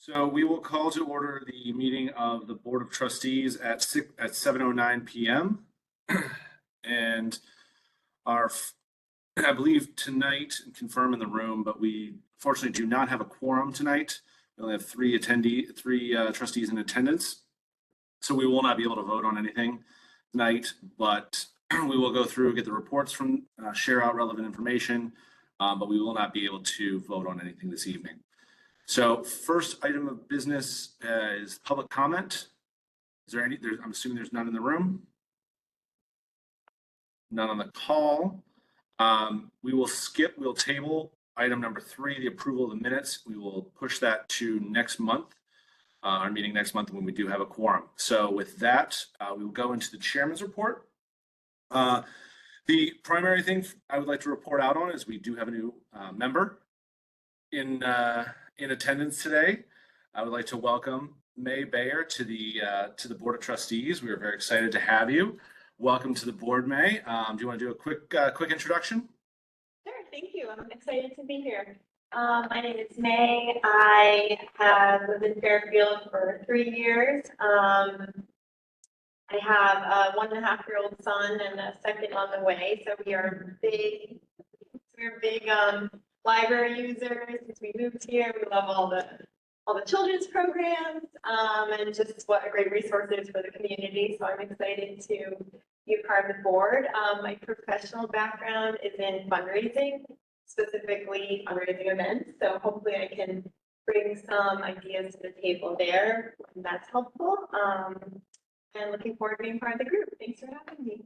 So we will call to order the meeting of the Board of Trustees at 7:09 p.m. And I believe tonight, and confirm in the room, but we fortunately do not have a quorum tonight. We only have three trustees in attendance. So we will not be able to vote on anything tonight, but we will go through, get the reports from, share out relevant information, but we will not be able to vote on anything this evening. So first item of business is public comment. Is there any, I'm assuming there's none in the room. None on the call. We'll table item number 3, the approval of the minutes. We will push that to next month, our meeting next month when we do have a quorum. So with that, we will go into the chairman's report. The primary thing I would like to report out on is we do have a new member in attendance today. I would like to welcome May Bayer to the Board of Trustees. We are very excited to have you. Welcome to the board, May. Do you want to do a quick introduction? Sure, thank you. I'm excited to be here. My name is May. I have lived in Fairfield for 3 years. I have a 1.5-year-old son and a second on the way. So we're big library users since we moved here. We love all the children's programs and just what a great resource it is for the community. So I'm excited to be a part of the board. My professional background is in fundraising, specifically fundraising events. So hopefully I can bring some ideas to the table there, and that's helpful. And looking forward to being part of the group. Thanks for having me.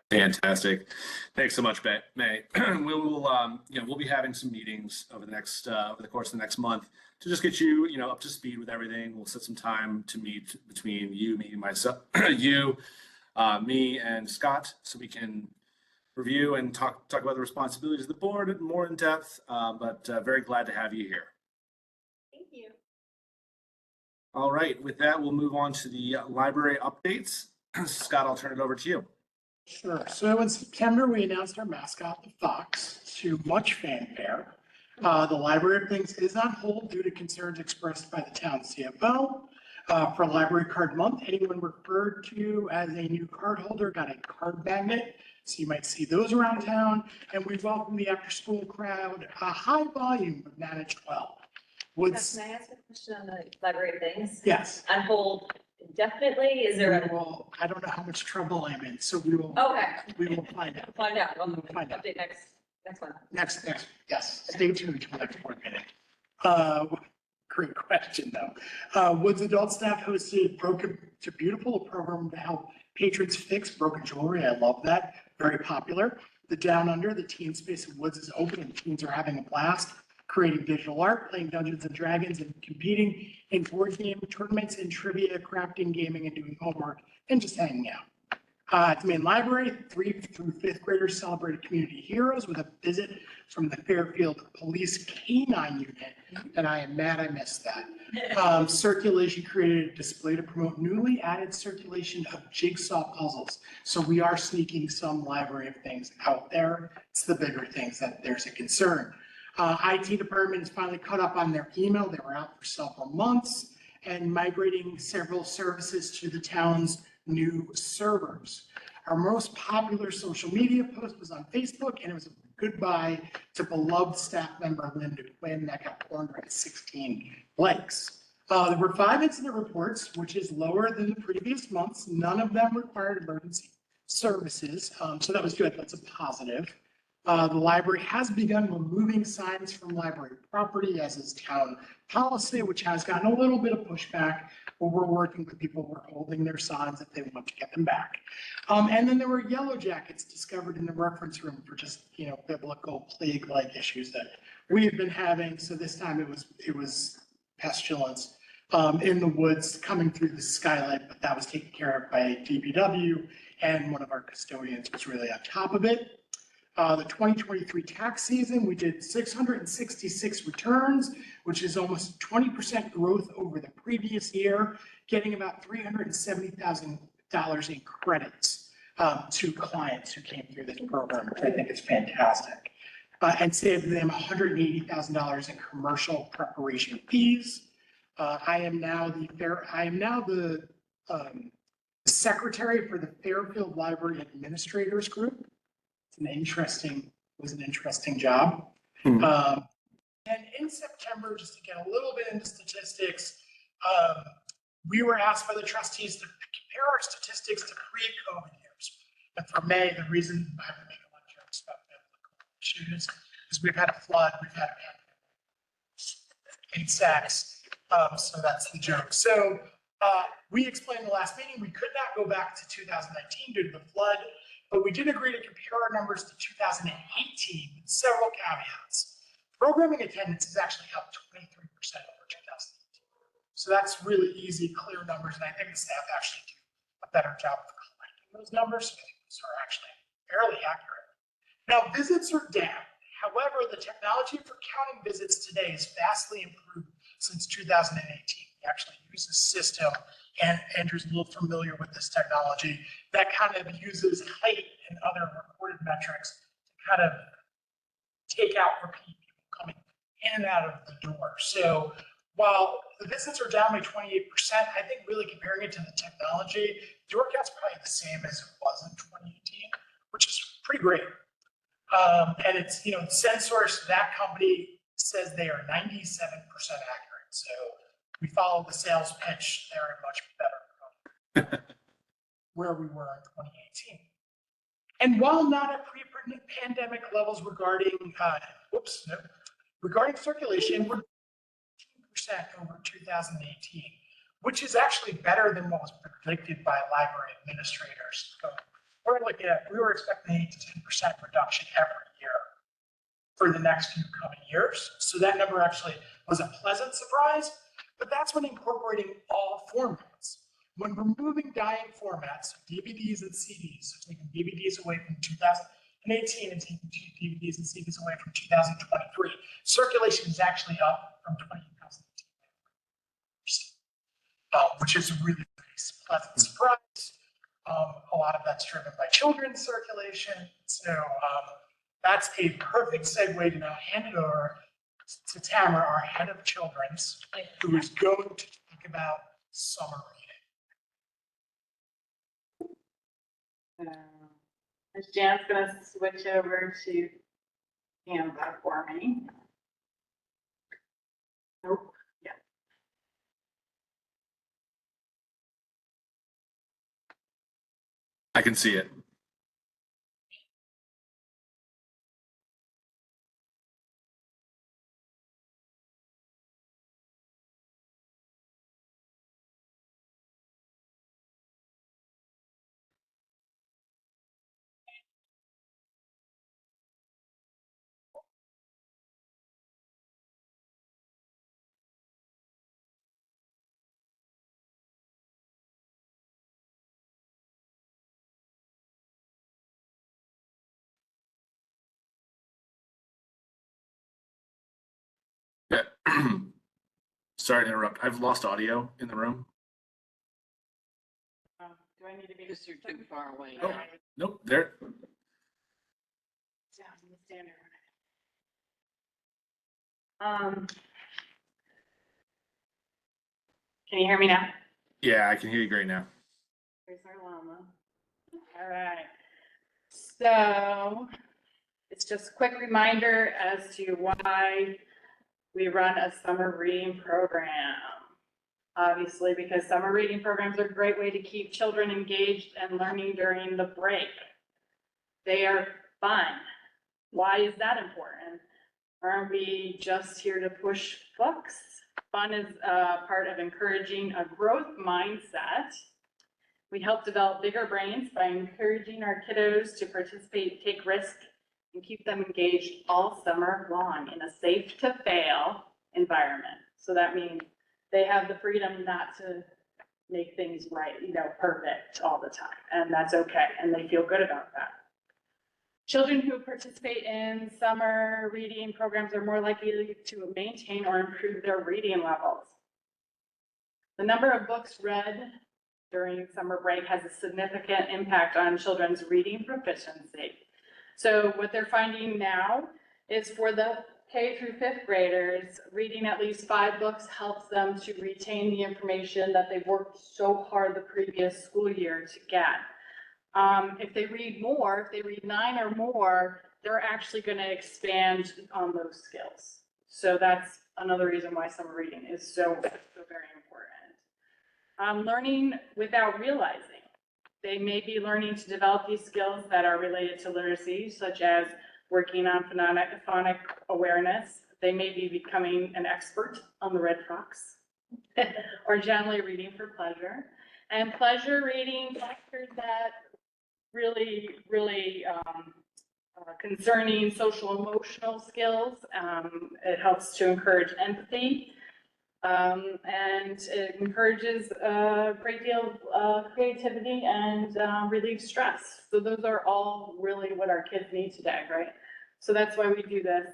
Fantastic. Thanks so much, May. We'll be having some meetings over the course of the next month to just get you, up to speed with everything. We'll set some time to meet between you, me, myself, me and Scott, so we can review and talk about the responsibilities of the board more in depth. But very glad to have you here. Thank you. All right. With that, we'll move on to the library updates. Scott, I'll turn it over to you. Sure. So in September, we announced our mascot, the Fox, to much fanfare. The Library of Things is on hold due to concerns expressed by the town CFO. For Library Card Month, anyone referred to as a new card holder got a card magnet. So you might see those around town. And we welcome the after-school crowd, a high volume of 9 to 12. Can I ask a question on the Library of Things? Yes. On hold indefinitely? Is there I don't know how much trouble I'm in, so we will. Okay. We will find out. Find out. We'll find out. Update next one. Next, yes. Stay tuned to the next board meeting. Great question, though. Woods adult staff hosted Broken to Beautiful, a program to help patrons fix broken jewelry. I love that. Very popular. The Down Under, the teen space of Woods, is open and teens are having a blast, creating digital art, playing Dungeons and Dragons, and competing in board game tournaments and trivia, crafting, gaming, and doing homework, and just hanging out. At the main library, 3rd through 5th graders celebrated community heroes with a visit from the Fairfield Police K-9 unit, and I am mad I missed that. Circulation created a display to promote newly added circulation of jigsaw puzzles. So we are sneaking some Library of Things out there. It's the bigger things that there's a concern. IT department is finally caught up on their email. They were out for several months and migrating several services to the town's new servers. Our most popular social media post was on Facebook, and it was a goodbye to beloved staff member Linda Quinn that got 416 likes. There were 5 incident reports, which is lower than the previous months. None of them required emergency services, so that was good. That's a positive. The library has begun removing signs from library property, as is town policy, which has gotten a little bit of pushback, but we're working with people who are holding their signs if they want to get them back. And then there were yellow jackets discovered in the reference room for just, biblical plague-like issues that we have been having. So this time it was pestilence in the woods coming through the skylight, but that was taken care of by DPW, and one of our custodians was really on top of it. The 2023 tax season, we did 666 returns, which is almost 20% growth over the previous year, getting about $370,000 in credits to clients who came through this program, which I think is fantastic, and saved them $180,000 in commercial preparation fees. I am now the secretary for the Fairfield Library Administrators Group. Was an interesting job. Hmm. And in September, just to get a little bit into statistics, we were asked by the trustees to compare our statistics to pre-COVID years. And for May, the reason I have to make a lot of jokes about biblical issues is we've had a flood, we've had insects, so that's the joke. So we explained the last meeting, we could not go back to 2019 due to the flood, but we did agree to compare our numbers to 2018 with several caveats. Programming attendance is actually up 23% over 2018. So that's really easy, clear numbers, and I think the staff actually do a better job of collecting those numbers. So I think those are actually fairly accurate. Now, visits are down. However, the technology for counting visits today is vastly improved since 2018. We actually use a system, and Andrew's a little familiar with this technology, that kind of uses height and other recorded metrics to kind of take out repeat people coming in and out of the door. So while the visits are down by 28%, I think really comparing it to the technology, door count's probably the same as it was in 2018, which is pretty great. And it's, Sensors, that company says they are 97% accurate. So we follow the sales pitch, they're much better where we were in 2018. And while not at pre-pandemic levels regarding circulation, we're 15% over 2018, which is actually better than what was predicted by library administrators. So we were expecting 8 to 10% reduction every year for the next few coming years. So that number actually was a pleasant surprise, but that's when incorporating all formats. When removing dying formats, DVDs and CDs, so taking DVDs away from 2018 and taking DVDs and CDs away from 2023, circulation is actually up from 2018, which is a really pleasant surprise. A lot of that's driven by children's circulation. So that's a perfect segue to now hand it over to Tamara, our head of children's, who is going to talk about summer reading. Ms. Jan's going to switch over to Canva for me. Nope. Yeah. I can see it. Yeah. Sorry to interrupt. I've lost audio in the room. Do I need to be? Because you're too far away. Oh, nope, there. Can you hear me now? Yeah, I can hear you great now. Here's our llama. All right. So it's just a quick reminder as to why we run a summer reading program. Obviously, because summer reading programs are a great way to keep children engaged and learning during the break. They are fun. Why is that important? Aren't we just here to push books? Fun is part of encouraging a growth mindset. We help develop bigger brains by encouraging our kiddos to participate, take risks, and keep them engaged all summer long in a safe to fail environment. So that means they have the freedom not to make things right, perfect all the time. And that's okay. And they feel good about that. Children who participate in summer reading programs are more likely to maintain or improve their reading levels. The number of books read during summer break has a significant impact on children's reading proficiency. So what they're finding now is for the K through fifth graders, reading at least 5 books helps them to retain the information that they worked so hard the previous school year to get. If they read more, if they read 9 or more, they're actually going to expand on those skills. So that's another reason why summer reading is so very important. Learning without realizing. They may be learning to develop these skills that are related to literacy, such as working on phonic awareness. They may be becoming an expert on the Red Fox or generally reading for pleasure. And pleasure reading factors that really concerning social emotional skills. It helps to encourage empathy. And it encourages a great deal of creativity and relieves stress. So those are all really what our kids need today, right? So that's why we do this.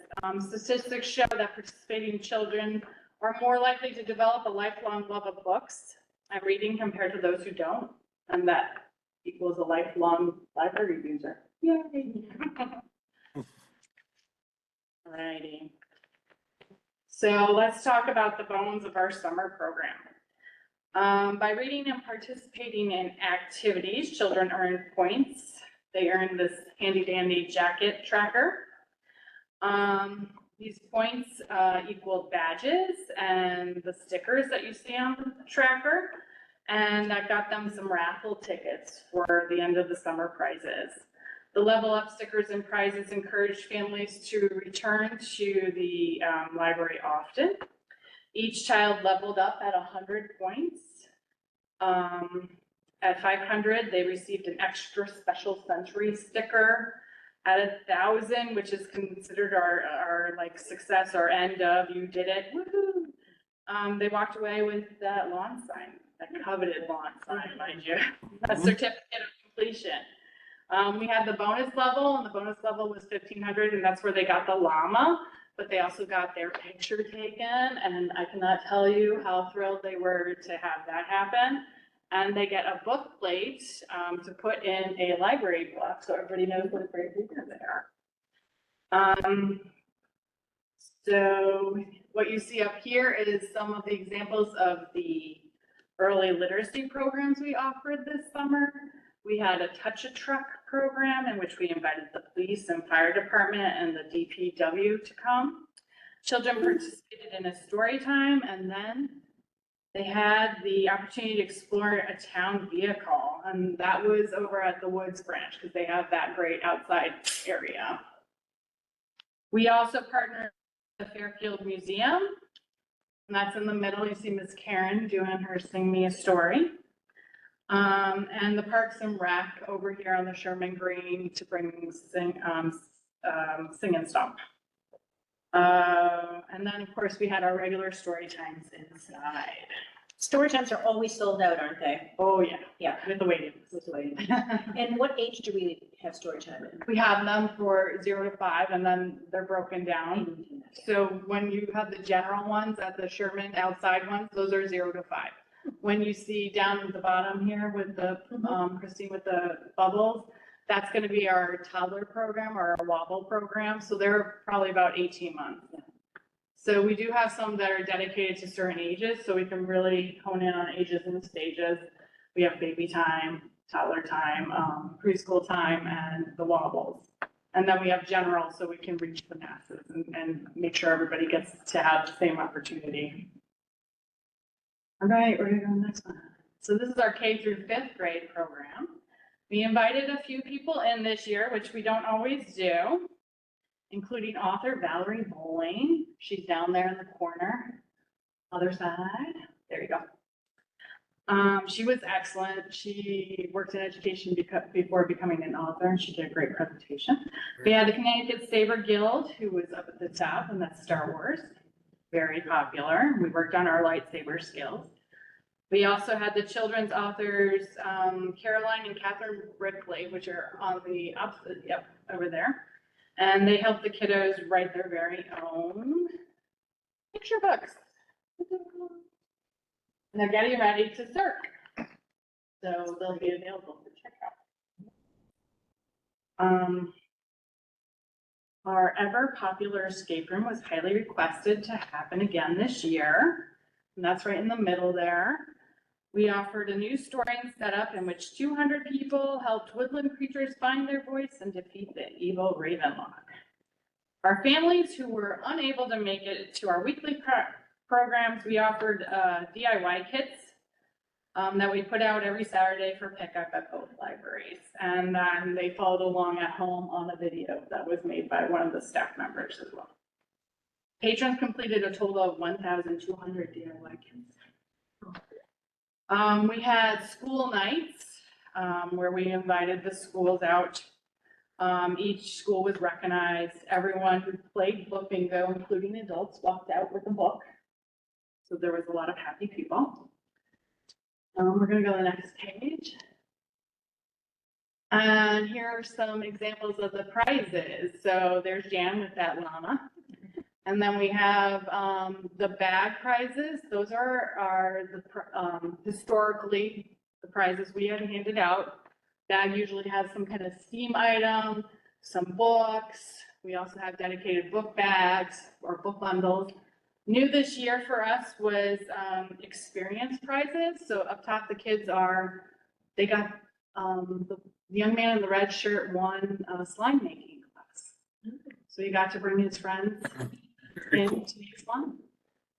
Statistics show that participating children are more likely to develop a lifelong love of books and reading compared to those who don't. And that equals a lifelong library user. Yay! Alrighty. So let's talk about the bones of our summer program. By reading and participating in activities, children earn points. They earn this handy dandy jacket tracker. These points equal badges and the stickers that you see on the tracker. And that got them some raffle tickets for the end of the summer prizes. The level up stickers and prizes encourage families to return to the library often. Each child leveled up at 100 points. At 500, they received an extra special sensory sticker. At 1,000, which is considered our like success or end of, you did it, woohoo. They walked away with that lawn sign, that coveted lawn sign, mind you, a certificate of completion. We had the bonus level, and the bonus level was 1,500, and that's where they got the llama, but they also got their picture taken, and I cannot tell you how thrilled they were to have that happen. And they get a book plate to put in a library book, so everybody knows what a great reader they are. So what you see up here is some of the examples of the early literacy programs we offered this summer. We had a Touch a Truck program in which we invited the police and fire department and the DPW to come. Children participated in a story time, and then they had the opportunity to explore a town vehicle, and that was over at the Woods branch because they have that great outside area. We also partnered with the Fairfield Museum, and that's in the middle. You see Miss Karen doing her Sing Me a Story. And the Parks and Rec over here on the Sherman Green to bring Sing and Stomp. And then, of course, we had our regular story times inside. Story times are always sold out, aren't they? Oh, yeah. Yeah. With the waiting. With the waiting. And what age do we have story time in? We have them for 0 to 5, and then they're broken down. So when you have the general ones at the Sherman outside ones, those are 0 to 5. When you see down at the bottom here with the, Christine with the bubbles, that's going to be our toddler program or our wobble program. So they're probably about 18 months. So we do have some that are dedicated to certain ages, so we can really hone in on ages and stages. We have baby time, toddler time, preschool time, and the wobbles. And then we have general, so we can reach the masses and make sure everybody gets to have the same opportunity. All right, we're gonna go to the next one. So this is our K through 5th grade program. We invited a few people in this year, which we don't always do, including author Valerie Bowling. She's down there in the corner, other side. There you go. She was excellent. She worked in education before becoming an author, and she did a great presentation. We had the Connecticut Saber Guild, who was up at the top, and that's Star Wars. Very popular. We worked on our lightsaber skills. We also had the children's authors, Caroline and Catherine Brickley, which are on the opposite, yep, over there. And they helped the kiddos write their very own picture books. And they're getting ready to circ. So they'll be available for checkout. Our ever popular escape room was highly requested to happen again this year. And that's right in the middle there. We offered a new storing setup in which 200 people helped woodland creatures find their voice and defeat the evil Ravenlock. Our families who were unable to make it to our weekly programs, we offered DIY kits that we put out every Saturday for pickup at both libraries. And they followed along at home on a video that was made by one of the staff members as well. Patrons completed a total of 1,200 DIY kits. We had school nights where we invited the schools out. Each school was recognized. Everyone who played book bingo, including adults, walked out with a book. So there was a lot of happy people. We're going to go to the next page. And here are some examples of the prizes. So there's Jan with that llama. And then we have the bag prizes. Those are the historically the prizes we had handed out. Bag usually has some kind of theme item, some books. We also have dedicated book bags or book bundles. New this year for us was experience prizes. So up top, the kids they got the young man in the red shirt won a slime making class. So he got to bring his friends in to make slime.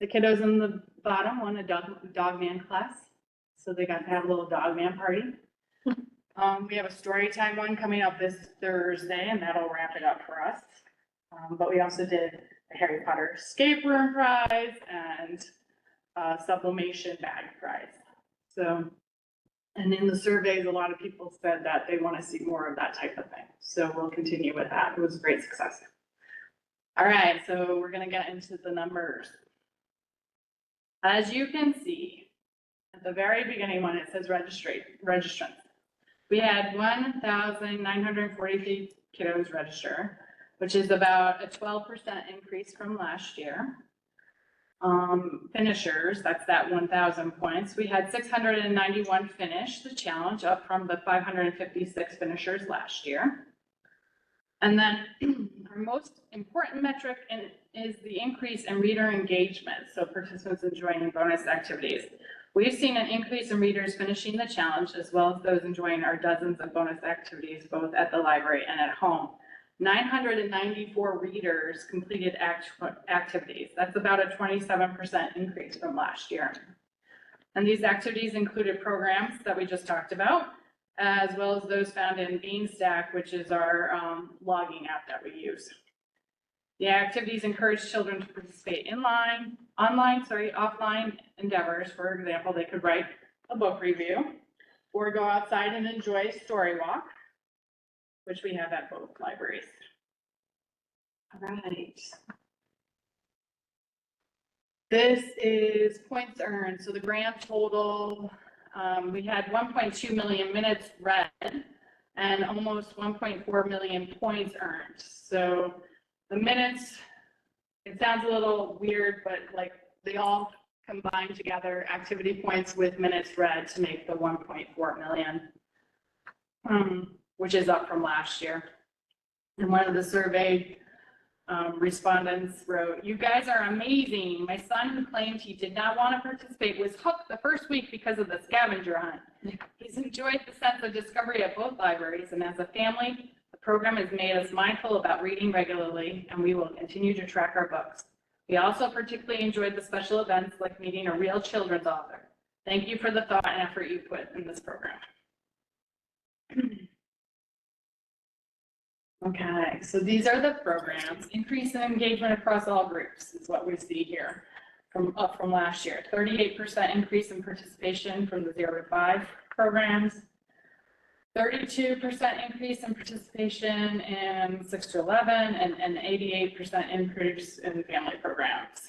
The kiddos in the bottom won a dog man class. So they got to have a little dog man party. We have a story time one coming up this Thursday, and that'll wrap it up for us. But we also did a Harry Potter escape room prize and a sublimation bag prize. So, and in the surveys, a lot of people said that they want to see more of that type of thing. So we'll continue with that. It was a great success. All right, so we're going to get into the numbers. As you can see, at the very beginning when it says registrants, we had 1,943 kiddos register, which is about a 12% increase from last year. Finishers, that's that 1,000 points. We had 691 finish the challenge, up from the 556 finishers last year. And then our most important metric is the increase in reader engagement, so participants enjoying bonus activities. We've seen an increase in readers finishing the challenge, as well as those enjoying our dozens of bonus activities, both at the library and at home. 994 readers completed activities. That's about a 27% increase from last year. And these activities included programs that we just talked about, as well as those found in Beanstack, which is our logging app that we use. The activities encourage children to participate offline endeavors. For example, they could write a book review or go outside and enjoy a story walk, which we have at both libraries. All right. This is points earned. So the grand total, we had 1.2 million minutes read and almost 1.4 million points earned. So the minutes, it sounds a little weird, but like they all combine together, activity points with minutes read, to make the 1.4 million, which is up from last year. And one of the surveyed respondents wrote, "You guys are amazing. My son, who claimed he did not want to participate, was hooked the first week because of the scavenger hunt. He's enjoyed the sense of discovery at both libraries, and as a family, the program has made us mindful about reading regularly, and we will continue to track our books. We also particularly enjoyed the special events like meeting a real children's author. Thank you for the thought and effort you put in this program." Okay, so these are the programs. Increase in engagement across all groups is what we see here, up from last year. 38% increase in participation from the 0 to 5 programs. 32% increase in participation in 6 to 11, and an 88% increase in family programs.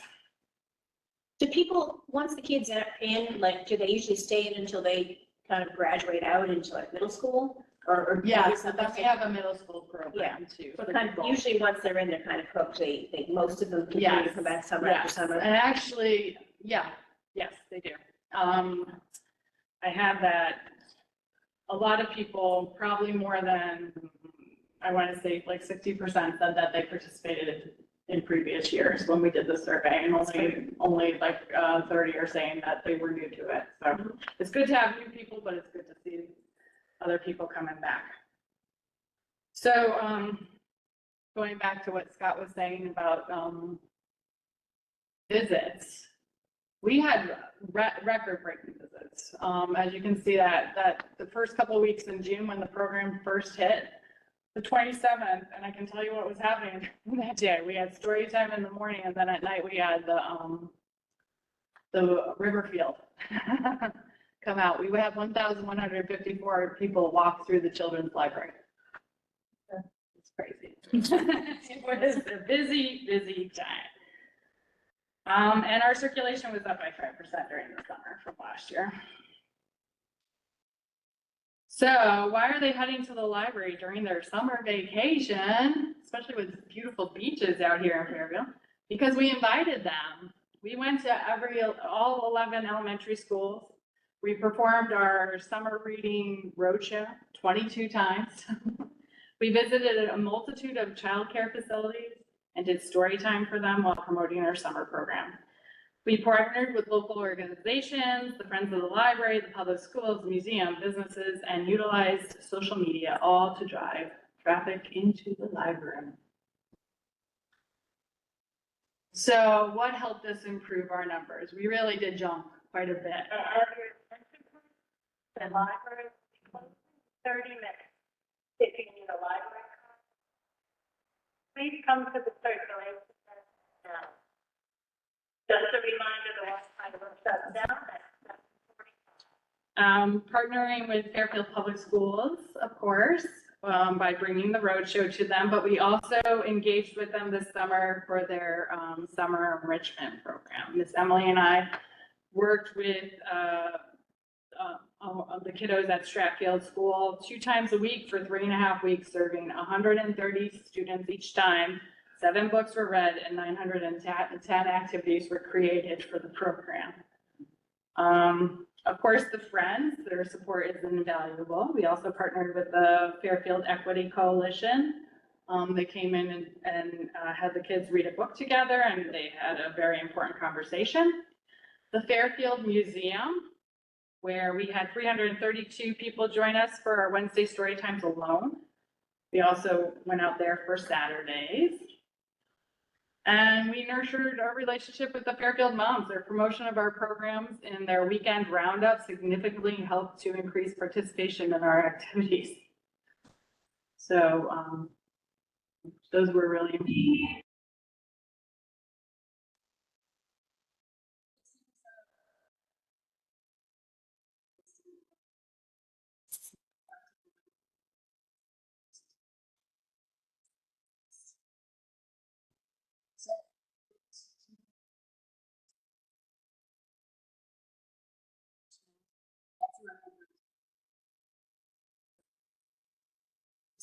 Do people, once the kids are in, like, do they usually stay in until they kind of graduate out into like middle school? Or Yeah, so then we have a middle school program too. So kind of, usually once they're in, they're kind of hooked. They most of them continue to come back summer after summer. And actually, yes, they do. I have that. A lot of people, probably more than I want to say like 60% said that they participated in previous years when we did the survey, and only like 30 are saying that they were new to it. So it's good to have new people, but it's good to see other people coming back. So going back to what Scott was saying about visits, we had record-breaking visits. As you can see that the first couple of weeks in June when the program first hit, the 27th, and I can tell you what was happening that day. We had story time in the morning, and then at night we had the Riverfield come out. We would have 1,154 people walk through the children's library. It's crazy. It was a busy, busy time. And our circulation was up by 5% during the summer from last year. So why are they heading to the library during their summer vacation, especially with beautiful beaches out here in Fairfield? Because we invited them. We went to all 11 elementary schools. We performed our summer reading roadshow 22 times. We visited a multitude of childcare facilities and did story time for them while promoting our summer program. We partnered with local organizations, the Friends of the Library, the public schools, museum, businesses, and utilized social media, all to drive traffic into the library. So what helped us improve our numbers? We really did jump quite a bit. The library, 30 minutes. If you need a library card, please come to the circulation now. Just a reminder, the Wi-Fi will shut down at 7:45. Partnering with Fairfield Public Schools, of course, by bringing the roadshow to them, but we also engaged with them this summer for their summer enrichment program. Miss Emily and I worked with the kiddos at Stratfield School 2 times a week for 3.5 weeks, serving 130 students each time. 7 books were read and 910 activities were created for the program. Of course, the Friends, their support is invaluable. We also partnered with the Fairfield Equity Coalition. They came in and had the kids read a book together, and they had a very important conversation. The Fairfield Museum, where we had 332 people join us for our Wednesday story times alone. We also went out there for Saturdays. And we nurtured our relationship with the Fairfield moms. Their promotion of our programs and their weekend roundup significantly helped to increase participation in our activities. So those were really important.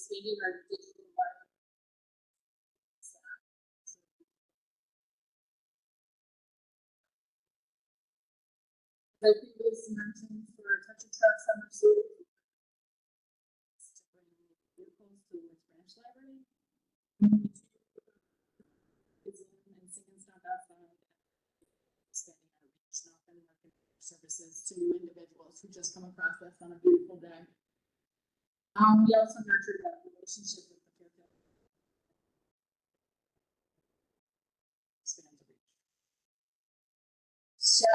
Stated our digital library. The previous mentioned for Touch a Truck Summer Series. To bring vehicles to the branch library. It's and singing stuff outside. Expanding our reach, not and marketing services to new individuals who just come across us on a beautiful day. We also nurtured that relationship with the Fairfield. Expand the reach. So.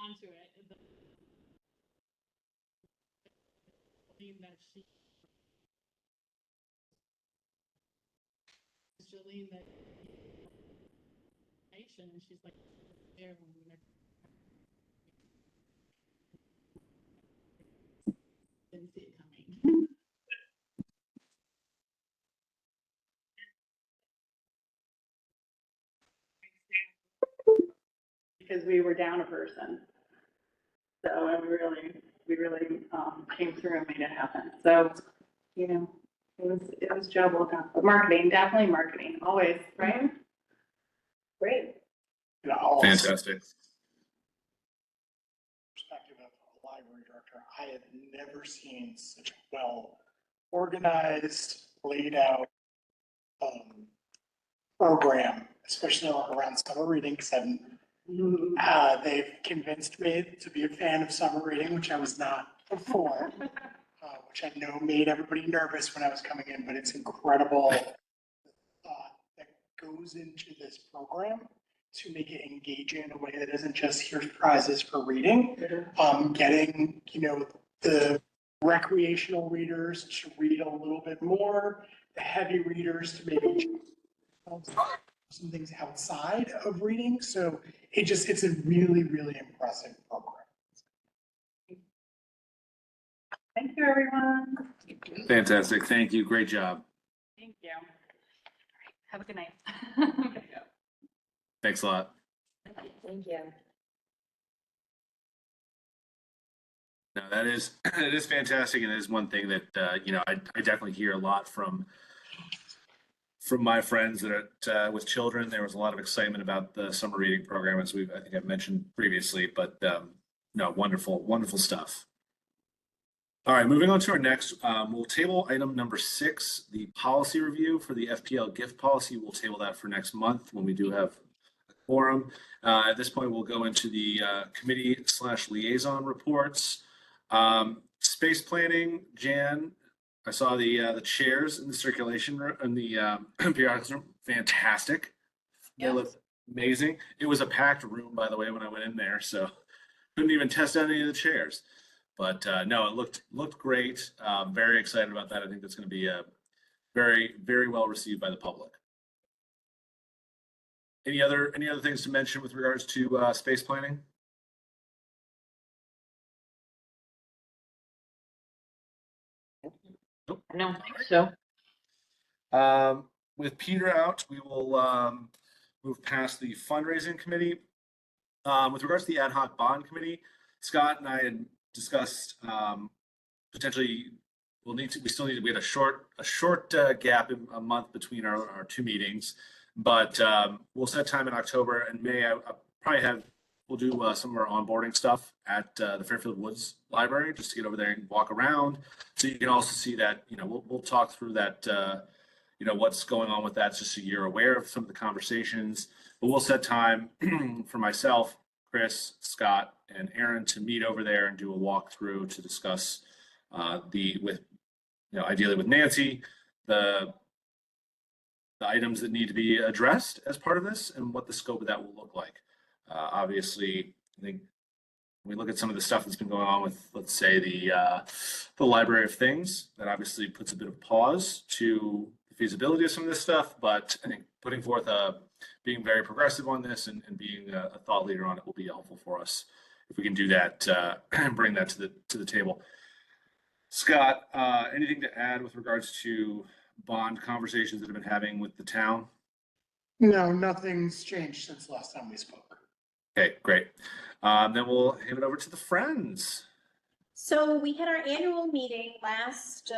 onto it. That she, Jolene, that and she's like, there when we didn't see it coming. Because we were down a person. So we really came through and made it happen. So, you know, it was job well done. But marketing, definitely marketing, always, right? Great. You know, I'll Fantastic. perspective of a library director, I have never seen such a well organized, laid out program, especially around summer reading, because they've convinced me to be a fan of summer reading, which I was not before, which I know made everybody nervous when I was coming in, but it's incredible thought that goes into this program to make it engaging in a way that isn't just here's prizes for reading, getting, you know, the recreational readers to read a little bit more, the heavy readers to maybe some things outside of reading. So it's a really, really impressive program. Thank you, everyone. Fantastic. Thank you. Great job. Thank you. Have a good night. Thanks a lot. Thank you. No, that is, it is fantastic. And it is one thing that, you know, I definitely hear a lot from my friends that are with children. There was a lot of excitement about the summer reading program, as I think I've mentioned previously, but no, wonderful, wonderful stuff. All right, moving on to our next, we'll table item number 6, the policy review for the FPL gift policy. We'll table that for next month when we do have a quorum. At this point, we'll go into the committee/liaison reports. Space planning, Jan, I saw the chairs in the circulation room, in the periodics room, fantastic. They look amazing. It was a packed room, by the way, when I went in there, so couldn't even test out any of the chairs. But no, it looked great. Very excited about that. I think that's going to be very, very well received by the public. Any other things to mention with regards to space planning? Nope. I don't think so. With Peter out, we will move past the fundraising committee. With regards to the ad hoc bond committee, Scott and I had discussed potentially we had a short gap in a month between our 2 meetings, but we'll set time in October and May. We'll do some of our onboarding stuff at the Fairfield Woods Library, just to get over there and walk around. So you can also see that, you know, we'll talk through that, you know, what's going on with that, just so you're aware of some of the conversations. But we'll set time for myself, Chris, Scott, and Aaron to meet over there and do a walkthrough to discuss ideally with Nancy, the items that need to be addressed as part of this and what the scope of that will look like. Obviously, I think when we look at some of the stuff that's been going on with, let's say, the Library of Things, that obviously puts a bit of pause to the feasibility of some of this stuff. But I think putting forth being very progressive on this and being a thought leader on it will be helpful for us if we can do that and bring that to the table. Scott, anything to add with regards to bond conversations that have been having with the town? No, nothing's changed since last time we spoke. Okay, great. Then we'll hand it over to the friends. So we had our annual meeting last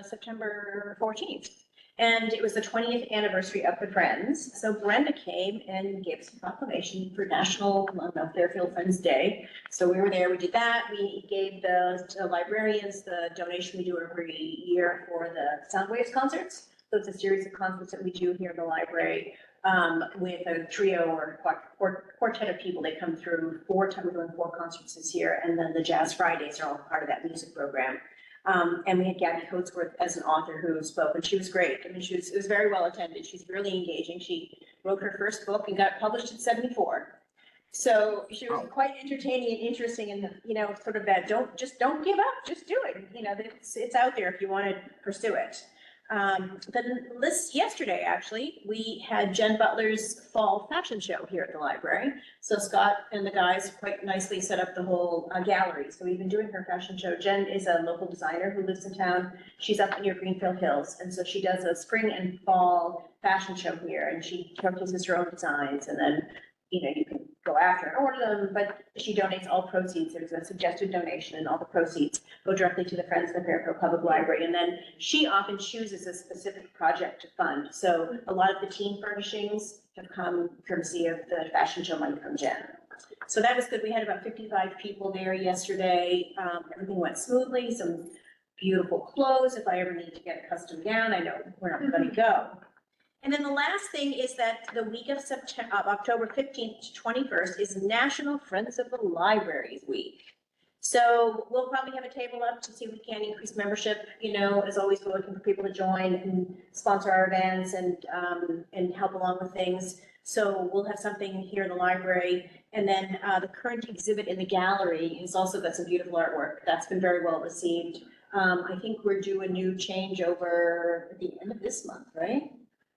September 14th, and it was the 20th anniversary of the Friends. So Brenda came and gave us a proclamation for National Fairfield Friends Day. So we were there, we did that. We gave the librarians the donation we do every year for the Sound Waves concerts. So it's a series of concerts that we do here in the library. With a trio or quartet of people. They come through we're doing 4 concerts this year, and then the Jazz Fridays are all part of that music program. And we had Gabby Coatsworth as an author who spoke, and she was great. I mean, it was very well attended. She's really engaging. She wrote her first book and got published at 74. So she was quite entertaining and interesting and, you know, sort of that, don't give up, just do it. You know, it's out there if you want to pursue it. Yesterday, actually, we had Jen Butler's fall fashion show here at the library. So Scott and the guys quite nicely set up the whole gallery. So we've been doing her fashion show. Jen is a local designer who lives in town. She's up near Greenfield Hills. And so she does a spring and fall fashion show here, and she showcases her own designs, and then, you know, you can go after and order them, but she donates all proceeds. There's a suggested donation, and all the proceeds go directly to the Friends of the Fairfield Public Library. And then she often chooses a specific project to fund. So a lot of the teen furnishings have come courtesy of the fashion show money from Jen. So that was good. We had about 55 people there yesterday. Everything went smoothly, some beautiful clothes. If I ever need to get a custom gown, I know where I'm gonna go. And then the last thing is that the week of October 15th to 21st is National Friends of the Libraries Week. So we'll probably have a table up to see if we can increase membership. You know, as always, we're looking for people to join and sponsor our events and help along with things. So we'll have something here in the library. And then the current exhibit in the gallery has also got some beautiful artwork. That's been very well received. I think we're due a new changeover at the end of this month, right?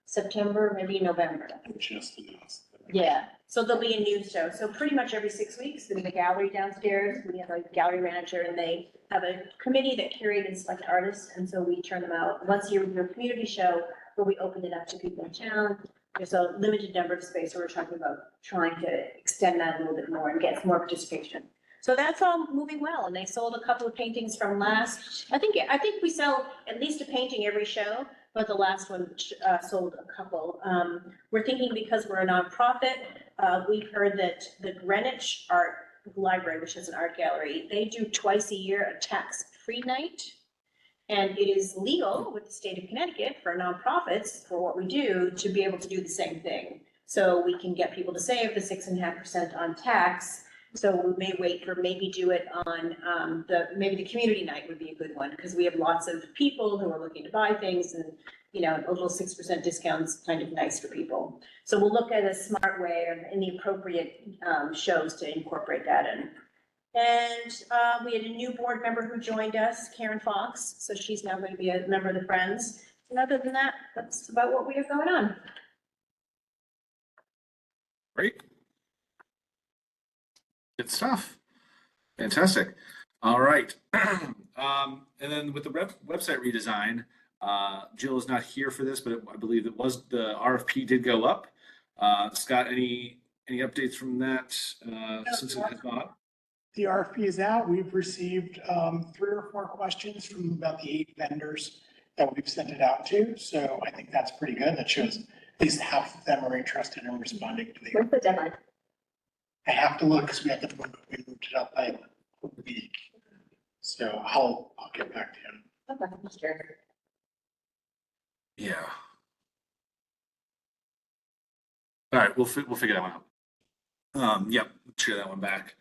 September, maybe November. Just announced. Yeah, so there'll be a new show. So pretty much every 6 weeks, in the gallery downstairs, we have a gallery manager, and they have a committee that curate and select artists. And so we turn them out once a year. We do a community show where we open it up to people in town. There's a limited number of space, so we're talking about trying to extend that a little bit more and get some more participation. So that's all moving well. And they sold a couple of paintings from last, I think we sell at least a painting every show, but the last one sold a couple. We're thinking, because we're a nonprofit, we've heard that the Greenwich Art Library, which is an art gallery, they do twice a year a tax-free night. And it is legal with the state of Connecticut for nonprofits, for what we do, to be able to do the same thing. So we can get people to save the 6.5% on tax. So we may wait for, maybe do it on maybe the community night would be a good one, because we have lots of people who are looking to buy things, and, you know, a little 6% discount's kind of nice for people. So we'll look at a smart way and the appropriate shows to incorporate that in. And we had a new board member who joined us, Karen Fox. So she's now going to be a member of the Friends. And other than that, that's about what we have going on. Great. Good stuff. Fantastic. All right. And then with the website redesign, Jill is not here for this, but I believe it was, the RFP did go up. Scott, any updates from that since it has gone up? The RFP is out. We've received 3 or 4 questions from about the 8 vendors that we've sent it out to. So I think that's pretty good. That shows at least half of them are interested in responding to the. What's the deadline? I have to look, because we moved it up by a week. So I'll get back to him. Okay, sure. Yeah. All right, we'll figure that one out. Yep, share that one back.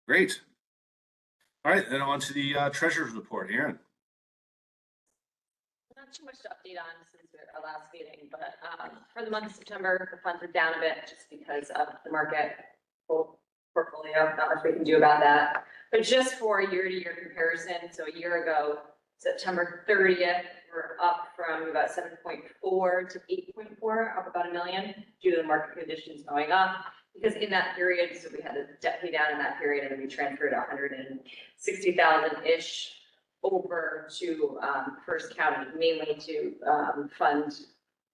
Great. All right, then on to the treasurer's report, Aaron. Not too much to update on since our last meeting, but for the month of September, the funds are down a bit just because of the market portfolio. Not much we can do about that. But just for a year-to-year comparison, so a year ago, September 30th, we're up from about 7.4 to 8.4, up about $1 million due to the market conditions going up. Because in that period, so we had a debt pay down in that period, and then we transferred 160,000-ish over to First County, mainly to fund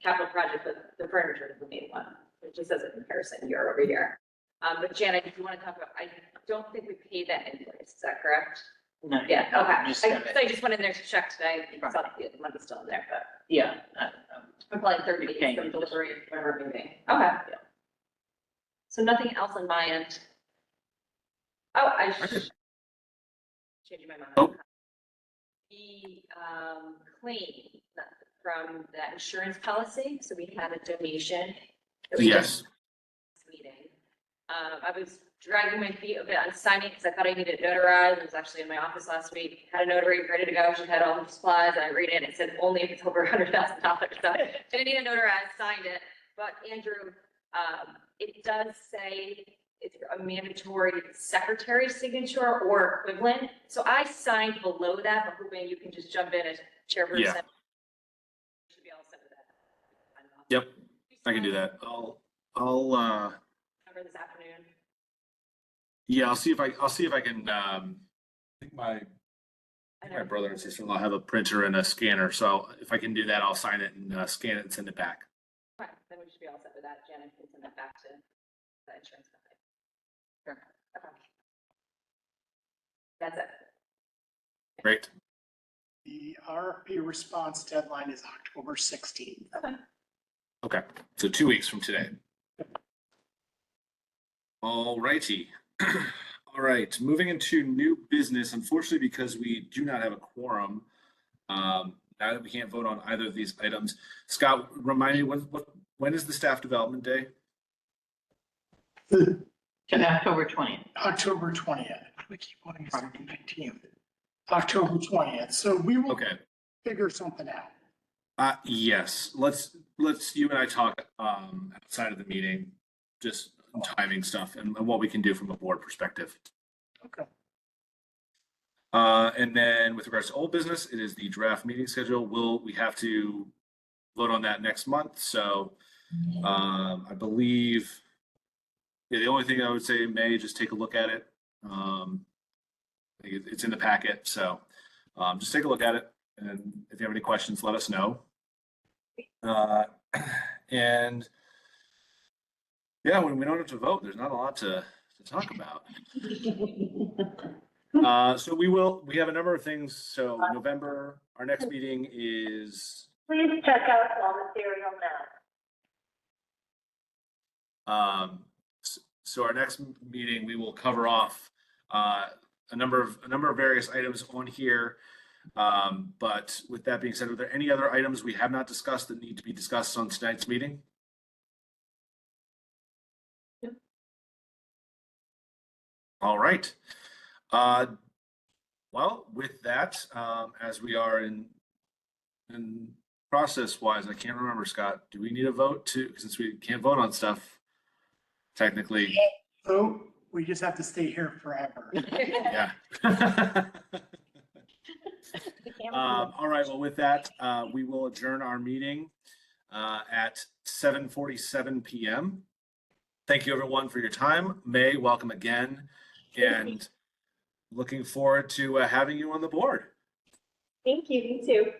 capital project, but the furniture is the main one, just as a comparison year over year. But Janet, if you want to talk about, I don't think we paid that in place, is that correct? No. Yeah, okay. Just So have it. I just went in there to check today, I saw the money's still in there, but Yeah. I'm probably 30 days paying from it. delivery, whatever it may be. Okay. So nothing else on my end. Oh, changing my mind. Oh. The claim from the insurance policy, so we had a donation. that we did Yes. this Meeting. I was dragging my feet a bit on signing because I thought I needed it notarized. It was actually in my office last week. Had a notary ready to go. She had all the supplies, and I read it. It said only if it's over $100,000. So I didn't need it notarized, signed it. But Andrew it does say it's a mandatory secretary signature or equivalent. So I signed below that, but hoping you can just jump in as chairperson. Yeah. Should be all set with that. Yep, I can do that. I'll, Remember this afternoon. yeah, I'll see if I can, I think my brother and sister-in-law have a printer and a scanner, so if I can do that, I'll sign it and scan it and send it back. Right, then we should be all set with that. Janet can send that back to the insurance company. Sure. Okay. That's it. Great. The RFP response deadline is October 16th. Okay, so 2 weeks from today. All righty. All right, moving into new business. Unfortunately, because we do not have a quorum, now that we can't vote on either of these items, Scott, remind me when is the staff development day? To October 20th. October 20th. We keep wanting to say 19th. October 20th. So we will Okay. figure something out. Yes, let's you and I talk outside of the meeting, just timing stuff and what we can do from a board perspective. Okay. And then with regards to old business, it is the draft meeting schedule. We have to vote on that next month. So I believe, yeah, the only thing I would say, May, just take a look at it. It's in the packet, so just take a look at it. And if you have any questions, let us know. And yeah, when we don't have to vote, there's not a lot to talk about. So we have a number of things. So November, our next meeting is, Please check out all material now. so our next meeting, we will cover off a number of various items on here. But with that being said, are there any other items we have not discussed that need to be discussed on tonight's meeting? Yep. All right. Well, with that, as we are in process wise, I can't remember, Scott, do we need a vote since we can't vote on stuff technically? So we just have to stay here forever. Yeah. All right. Well, with that, we will adjourn our meeting at 7:47 p.m. Thank you, everyone, for your time. May, welcome again, and looking forward to having you on the board. Thank you, you too.